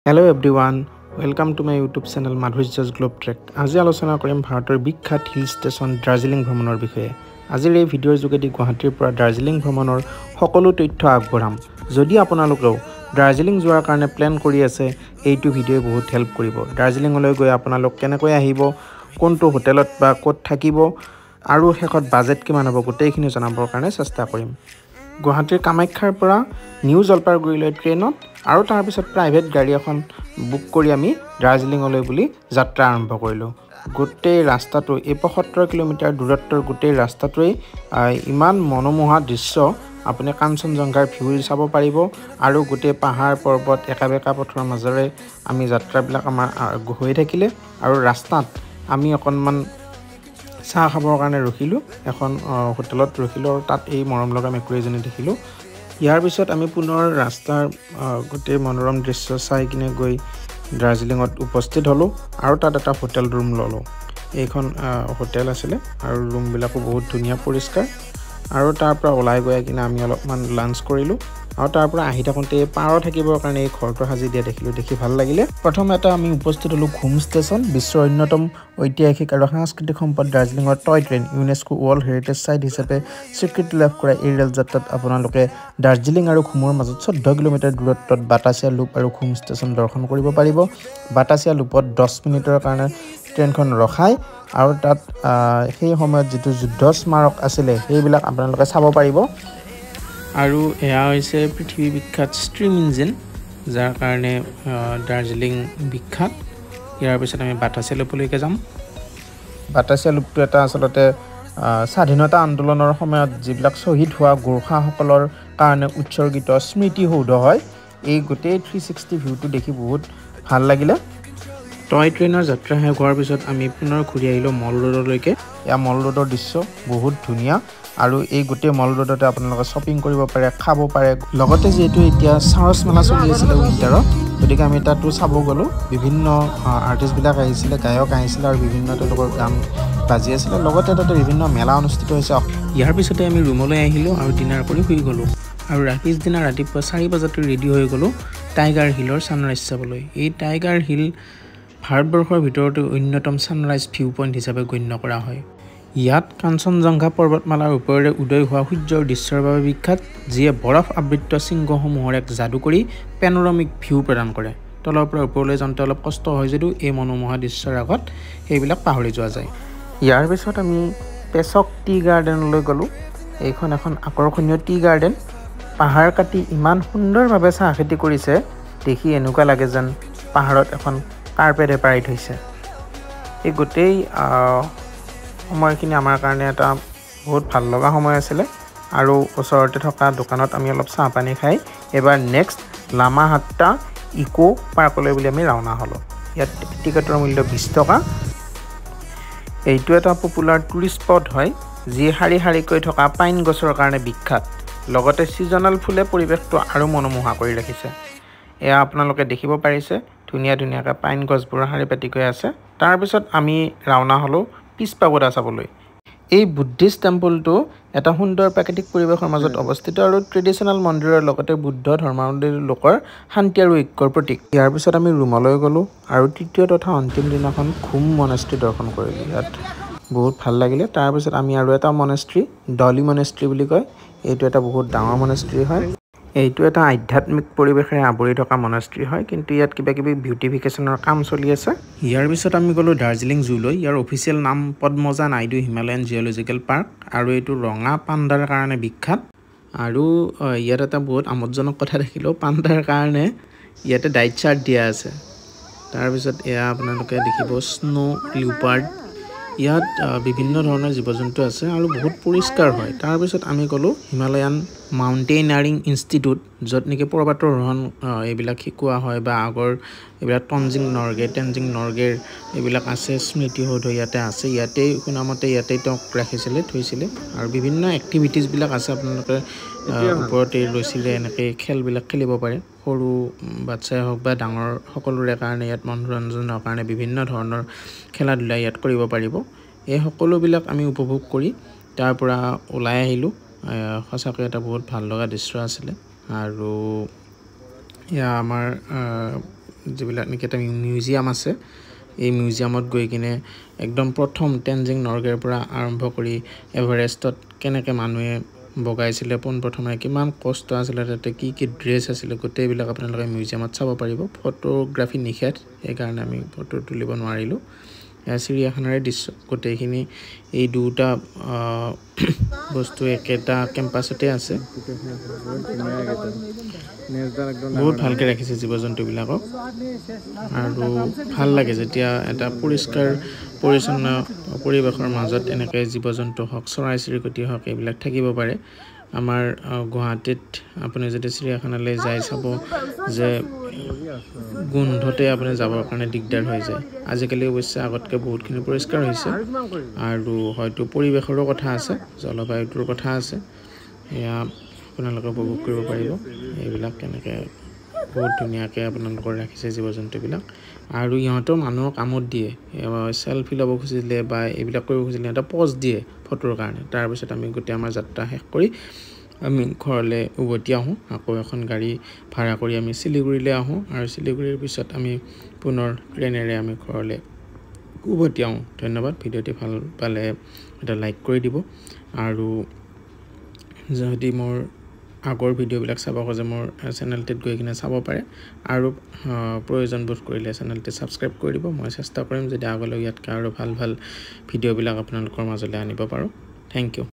Hello everyone, welcome to my YouTube channel Madhurya's Globe Trek. আজি আলোচনা কৰিম ভাৰতৰ বিখ্যাত হিল ষ্টেচন দাৰ্জিলিং ভ্ৰমণৰ বিষয়ে। আজিৰ এই ভিডিঅ'ৰ যোগেদি গুৱাহাটীৰ পৰা দাৰ্জিলিং ভ্ৰমণৰ সকলো তথ্য আগবঢ়াম। যদি আপোনালোকেও দাৰ্জিলিং যোৱাৰ কাৰণে প্ল্যান কৰি আছে, এইটো ভিডিঅ'ই বহুত হেল্প কৰিব। দাৰ্জিলিংলৈ গৈ আপোনালোক কেনেকৈ আহিব, কোনটো হোটেলত বা ক'ত থাকিব আৰু শেষত বাজেট কিমান হ'ব গোটেইখিনি জনাবৰ কাৰণে চেষ্টা কৰিম। গুৱাহাটীৰ কামাখ্যাৰ পৰা নিউ জলপাইগুৰিলৈ ট্ৰেইনত আৰু তাৰ পিছত প্ৰাইভেট গাড়ী এখন বুক কৰি আমি দাৰ্জিলিংলৈ বুলি যাত্ৰা আৰম্ভ কৰিলোঁ। গোটেই ৰাস্তাটো ৭৫ কিলোমিটাৰ দূৰত্বৰ গোটেই ৰাস্তাটোৱেই ইমান মনোমোহা দৃশ্য, আপুনি কাঞ্চনজংঘাৰ ভিউ চাব পাৰিব আৰু গোটেই পাহাৰ পৰ্বত একা বেকা পথৰ মাজেৰে আমি যাত্ৰাবিলাক আমাৰ হৈ থাকিলে আৰু ৰাস্তাত আমি অকণমান চাহ খাবৰ কাৰণে ৰখিলোঁ, এখন হোটেলত ৰখিলোঁ আৰু তাত এই মৰম লগা মেকুৰী এজনী দেখিলোঁ। ইয়াৰ পিছত আমি পুনৰ ৰাস্তাৰ গোটেই মনোৰম দৃশ্য চাই কিনে গৈ দাৰ্জিলিঙত উপস্থিত হ'লোঁ আৰু তাত এটা হোটেল ৰুম ল'লোঁ। এইখন হোটেল আছিলে আৰু ৰুমবিলাকো বহুত ধুনীয়া পৰিষ্কাৰ। আৰু তাৰ পৰা ওলাই গৈ কিনে আমি অলপমান লাঞ্চ কৰিলোঁ আৰু তাৰ পৰা আহি থাকোঁতে পাৰ থাকিবৰ কাৰণে এই ঘৰটো সাজি দিয়া দেখিলোঁ, দেখি ভাল লাগিলে। প্ৰথমে আমি উপস্থিত হ'লোঁ ঘুম ষ্টেচন, বিশ্বৰ অন্যতম ঐতিহাসিক আৰু সাংস্কৃতিক সম্পদ দাৰ্জিলিঙৰ toy train, UNESCO world heritage site হিচাপে স্বীকৃতি লাভ কৰা এই ৰেলযাত্ৰাত আপোনালোকে দাৰ্জিলিং আৰু ঘুমৰ মাজত 14 কিলোমিটাৰ দূৰত্বত বাটাচিয়া লুপ আৰু ঘুম ষ্টেচন দৰ্শন কৰিব পাৰিব। বাটাচিয়া লুপত 10 মিনিটৰ কাৰণে ট্ৰেইনখন ৰখায় আৰু তাত সেই সময়ত যিটো যুদ্ধ স্মাৰক আছিলে সেইবিলাক আপোনালোকে চাব পাৰিব। আৰু এয়া হৈছে পৃথিৱী বিখ্যাত ষ্ট্ৰীম ইঞ্জিন, যাৰ কাৰণে দাৰ্জিলিং বিখ্যাত। ইয়াৰ পিছত আমি বাটাচিয়া লুপলৈকে যাম। বাটাচিয়া লুপটো এটা আচলতে স্বাধীনতা আন্দোলনৰ সময়ত যিবিলাক শ্বহীদ হোৱা গোৰ্খাসকলৰ কাৰণে উৎসৰ্গিত স্মৃতিসৌধ হয়। এই গোটেই 360 ভিউটো দেখি বহুত ভাল লাগিলে। টয় ট্ৰেইনৰ যাত্ৰা শেষ হোৱাৰ পিছত আমি পুনৰ ঘূৰি আহিলোঁ মল ৰোডলৈকে। এয়া মল ৰোডৰ দৃশ্য বহুত ধুনীয়া আৰু এই গোটেই মল ৰোডতে আপোনালোকে শ্বপিং কৰিব পাৰে, খাব পাৰে। লগতে যিহেতু এতিয়া চাৰ্চ মেলা চলি আছিলে উইণ্টাৰত, গতিকে আমি তাতো চাব গ'লোঁ। বিভিন্ন আৰ্টিষ্টবিলাক আহিছিলে, গায়ক আহিছিলে আৰু বিভিন্ন তেওঁলোকৰ গান বাজি আছিলে। লগতে তাতে বিভিন্ন মেলা অনুষ্ঠিত হৈছে। ইয়াৰ পিছতে আমি ৰুমলৈ আহিলোঁ আৰু ডিনাৰ কৰি শুই গ'লোঁ আৰু পিছদিনা ৰাতিপুৱা 4 বজাতে ৰেডি হৈ গ'লোঁ টাইগাৰ হিলৰ ছানৰাইজ চাবলৈ। এই টাইগাৰ হিল ভাৰতবৰ্ষৰ ভিতৰতে অন্যতম ছানৰাইজ ভিউ পইণ্ট হিচাপে গণ্য কৰা হয়। ইয়াত কাঞ্চনজংঘা পৰ্বতমালাৰ ওপৰেৰে উদয় হোৱা সূৰ্যৰ দৃশ্যৰ বাবে বিখ্যাত, যিয়ে বৰফ আবৃত শৃংগসমূহৰ এক যাদুকৰী পেনোৰামিক ভিউ প্ৰদান কৰে। তলৰ পৰা ওপৰলৈ যাওঁতে অলপ কষ্ট হয় যদিও এই মনোমোহা দৃশ্যৰ আগত সেইবিলাক পাহৰি যোৱা যায়। ইয়াৰ পিছত আমি পেচক টি গাৰ্ডেনলৈ গ'লোঁ। এইখন এখন আকৰ্ষণীয় টি গাৰ্ডেন। পাহাৰ কাটি ইমান সুন্দৰভাৱে চাহ খেতি কৰিছে, দেখি এনেকুৱা লাগে যেন পাহাৰত এখন কাৰ্পেটে পাৰি থৈছে। এই গোটেই সময়খিনি আমাৰ কাৰণে এটা বহুত ভাল লগা সময় আছিলে আৰু ওচৰতে থকা দোকানত আমি অলপ চাহ পানী খাই এবাৰ নেক্সট লামাহাট্টা ইকো পাৰ্কলৈ বুলি আমি ৰাওনা হ'লোঁ। ইয়াত টিকেটৰ মূল্য 20 টকা। এইটো এটা পপুলাৰ টুৰিষ্ট স্পট হয়, যি শাৰী শাৰীকৈ থকা পাইন গছৰ কাৰণে বিখ্যাত। লগতে ছিজনেল ফুলে পৰিৱেশটো আৰু মনোমোহা কৰি ৰাখিছে। এয়া আপোনালোকে দেখিব পাৰিছে, ধুনীয়া ধুনীয়াকৈ পাইন গছবোৰ শাৰী পাতিকৈ আছে। তাৰপিছত আমি ৰাওনা হ'লোঁ পিছ পাগোডা চাবলৈ। এই বুদ্ধিষ্ট টেম্পলটো এটা সুন্দৰ প্ৰাকৃতিক পৰিৱেশৰ মাজত অৱস্থিত আৰু ট্ৰেডিশ্যনেল মন্দিৰৰ লগতে বুদ্ধ ধৰ্মাৱলম্বী লোকৰ শান্তি আৰু ঐক্যৰ প্ৰতীক। ইয়াৰ পিছত আমি ৰুমলৈ গ'লোঁ আৰু তৃতীয় তথা অন্তিম দিনাখন ঘুম মনেষ্ট্ৰী দৰ্শন কৰিলোঁ। ইয়াত বহুত ভাল লাগিলে। তাৰপিছত আমি আৰু এটা মনেষ্ট্ৰী, ডলি মনেষ্ট্ৰী বুলি কয়, এইটো এটা বহুত ডাঙৰ মনেষ্ট্ৰী হয়। এইটো এটা আধ্যাত্মিক পৰিৱেশেৰে আৱৰি থকা মনেষ্ট্ৰী হয়, কিন্তু ইয়াত কিবা কিবি বিউটিফিকেশ্যনৰ কাম চলি আছে। ইয়াৰ পিছত আমি গ'লোঁ দাৰ্জিলিং জুলৈ। ইয়াৰ অফিচিয়েল নাম Padmaja Naidu Himalayan geological park আৰু এইটো ৰঙা পাণ্ডাৰ কাৰণে বিখ্যাত। আৰু ইয়াত এটা বহুত আমোদজনক কথা দেখিলোঁ, পাণ্ডাৰ কাৰণে ইয়াতে ডাইট চাৰ্ট দিয়া আছে। তাৰপিছত এয়া আপোনালোকে দেখিব স্নো লিওপাৰ্ড। ইয়াত বিভিন্ন ধৰণৰ জীৱ জন্তু আছে আৰু বহুত পৰিষ্কাৰ হয়। তাৰপিছত আমি গ'লোঁ হিমালয়ান মাউণ্টেইনাৰিং ইনষ্টিটিউট, য'ত নেকি পৰ্বতাৰোহণ এইবিলাক শিকোৱা হয় বা আগৰ এইবিলাক টেনজিং নৰ্গেৰ এইবিলাক আছে, স্মৃতিসৌধ ইয়াতে আছে। ইয়াতেই শুনামতে ইয়াতেই তেওঁক থৈছিলে আৰু বিভিন্ন এক্টিভিটিছবিলাক আছে। আপোনালোকে ওপৰতে ৰছীৰে এনেকৈ খেলবিলাক খেলিব পাৰে, সৰু বাচ্ছাই হওক বা ডাঙৰ সকলোৰে কাৰণে ইয়াত মনোৰঞ্জনৰ কাৰণে বিভিন্ন ধৰণৰ খেলা ধূলা ইয়াত কৰিব পাৰিব। এই সকলোবিলাক আমি উপভোগ কৰি তাৰ পৰা ওলাই আহিলোঁ। সঁচাকৈ এটা বহুত ভাল লগা দৃশ্য আছিলে। আৰু এয়া আমাৰ যিবিলাক নেকি এটা মিউজিয়াম আছে এই মিউজিয়ামত গৈ কিনে একদম প্ৰথম টেনজিং নৰ্গেৰ পৰা আৰম্ভ কৰি এভাৰেষ্টত কেনেকৈ মানুহে বগাইছিলে পোনপ্ৰথমে কিমান কষ্ট আছিলে তাতে কি কি ড্ৰেছ আছিলে গোটেইবিলাক আপোনালোকে মিউজিয়ামত চাব পাৰিব ফটোগ্ৰাফি নিষেধ সেইকাৰণে আমি ফটো তুলিব নোৱাৰিলোঁ চিৰিয়াখানাৰে দৃশ্য গোটেইখিনি এই দুটা বস্তু একেটা কেম্পাছতে আছে বহুত ভালকৈ ৰাখিছে জীৱ জন্তুবিলাকক আৰু ভাল লাগে যেতিয়া এটা পৰিষ্কাৰ পৰিচ্ছন্ন পৰিৱেশৰ মাজত এনেকৈ জীৱ জন্তু হওক চৰাই চিৰিকটি হওক এইবিলাক থাকিব পাৰে আমাৰ গুৱাহাটীত আপুনি যদি চিৰিয়াখানালৈ যায় চাব যে গোন্ধতে আপুনি যাবৰ কাৰণে দিগদাৰ হৈ যায় আজিকালি অৱশ্যে আগতকৈ বহুতখিনি পৰিষ্কাৰ হৈছে আৰু হয়তো পৰিৱেশৰো কথা আছে জলবায়ুটোৰ কথা আছে এয়া আপোনালোকে উপভোগ কৰিব পাৰিব এইবিলাক কেনেকৈ বহুত ধুনীয়াকৈ আপোনালোকৰ ৰাখিছে জীৱ জন্তুবিলাক আৰু ইহঁতেও মানুহক কামত দিয়ে চেলফি ল'ব খুজিলে বা এইবিলাক কৰিব খুজিলে এটা পজ দিয়ে ফটোৰ কাৰণে তাৰপিছত আমি গোটেই আমাৰ যাত্ৰা শেষ কৰি আমি ঘৰলৈ উভতি আহোঁ আকৌ এখন গাড়ী ভাড়া কৰি আমি শিলিগুৰিলৈ আহোঁ আৰু শিলিগুৰিৰ পিছত আমি পুনৰ ট্ৰেইনেৰে আমি ঘৰলৈ উভতি আহোঁ ধন্যবাদ ভিডিঅ'টি ভাল পালে এটা লাইক কৰি দিব আৰু যদি মোৰ আগৰ ভিডিঅ'বিলাক চাব খোজে মোৰ চেনেলটিত গৈ কিনে চাব পাৰে আৰু প্ৰয়োজন বোধ কৰিলে চেনেলটি ছাবস্ক্ৰাইব কৰি দিব মই চেষ্টা কৰিম যদি আগলৈ ইয়াতকৈ আৰু ভাল ভাল ভিডিঅ'বিলাক আপোনালোকৰ মাজলৈ আনিব পাৰোঁ থেংক ইউ